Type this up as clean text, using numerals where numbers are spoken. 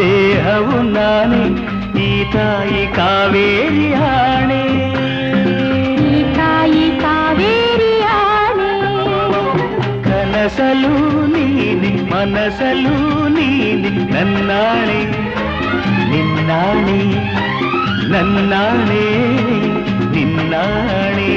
ದೇಹವು ನಾನೇ ಈ ತಾಯಿ ಕಾವೇರಿ ಆಣೆ ಈ ತಾಯಿ ಕಾವೇರಿ ಆಣೆ ಕನಸಲು ನೀನೆ ಮನಸಲು ನೀನೆ ನನ್ನಾಣೆ ನಿನ್ನಾಣೆ ನನ್ನಾಣೆ ನಿನ್ನಾಣೆ